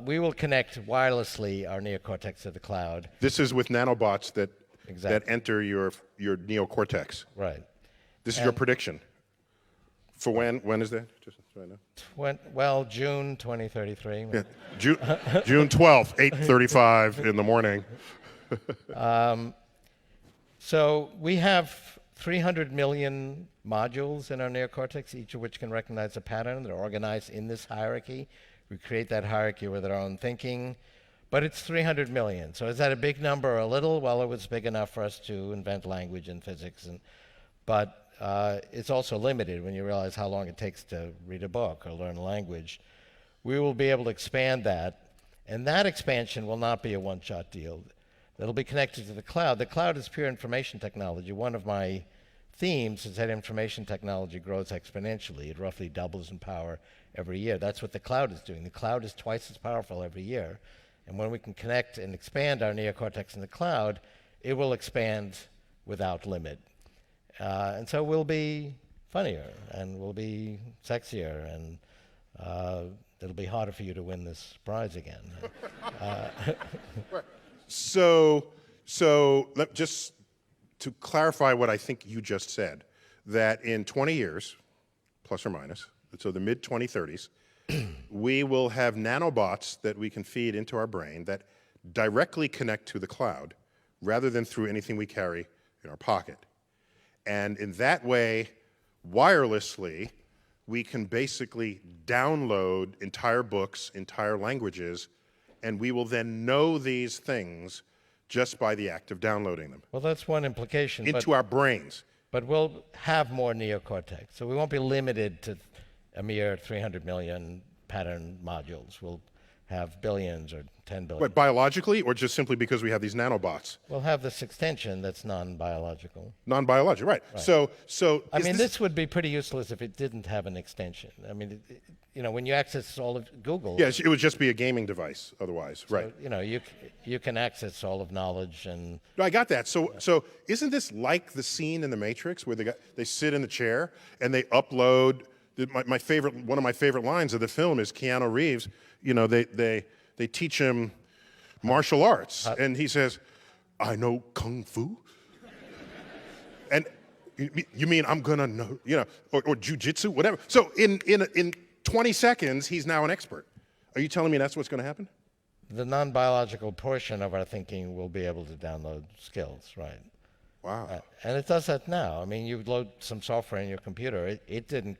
We will connect wirelessly our neocortex to the cloud. This is with nanobots that Exactly. enter your neocortex. Right. This is your prediction. For when? When is that? Just right now. Well, June 2033. Yeah. June 12th, 8:35 in the morning. So we have 300 million modules in our neocortex, each of which can recognize a pattern. They're organized in this hierarchy. We create that hierarchy with our own thinking. But it's 300 million. So is that a big number or a little? Well, it was big enough for us to invent language and physics. But it's also limited when you realize how long it takes to read a book or learn a language. We will be able to expand that. And that expansion will not be a one-shot deal. It'll be connected to the cloud. The cloud is pure information technology. One of my themes is that information technology grows exponentially. It roughly doubles in power every year. That's what the cloud is doing. The cloud is twice as powerful every year. And when we can connect and expand our neocortex in the cloud, it will expand without limit. And so we'll be funnier, and we'll be sexier, and it'll be harder for you to win this prize again. So just to clarify what I think you just said, that in 20 years, plus or minus, so the mid-2030s, we will have nanobots that we can feed into our brain that directly connect to the cloud rather than through anything we carry in our pocket. And in that way, wirelessly, we can basically download entire books, entire languages, and we will then know these things just by the act of downloading them. Well, that's one implication. Into our brains. But we'll have more neocortex. So we won't be limited to a mere 300 million pattern modules. We'll have billions or 10 billion. What, biologically, or just simply because we have these nanobots? We'll have this extension that's non-biological. Non-biological, right. So I mean, this would be pretty useless if it didn't have an extension. I mean, you know, when you access all of Google. Yes, it would just be a gaming device otherwise, right. You know, you can access all of knowledge and. No, I got that. So isn't this like the scene in The Matrix where they sit in the chair and they upload? One of my favorite lines of the film is Keanu Reeves. You know, they teach him martial arts, and he says, "I know kung fu." And you mean I'm gonna know, you know, or jujitsu, whatever. So in 20 seconds, he's now an expert. Are you telling me that's what's going to happen? The non-biological portion of our thinking will be able to download skills, right? Wow. And it does that now. I mean, you load some software in your computer. It didn't.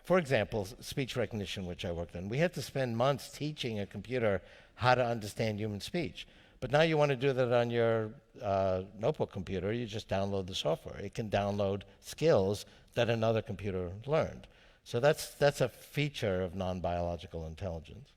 For example, speech recognition, which I worked on, we had to spend months teaching a computer how to understand human speech. But now you want to do that on your notebook computer, you just download the software. It can download skills that another computer learned. So that's a feature of non-biological intelligence.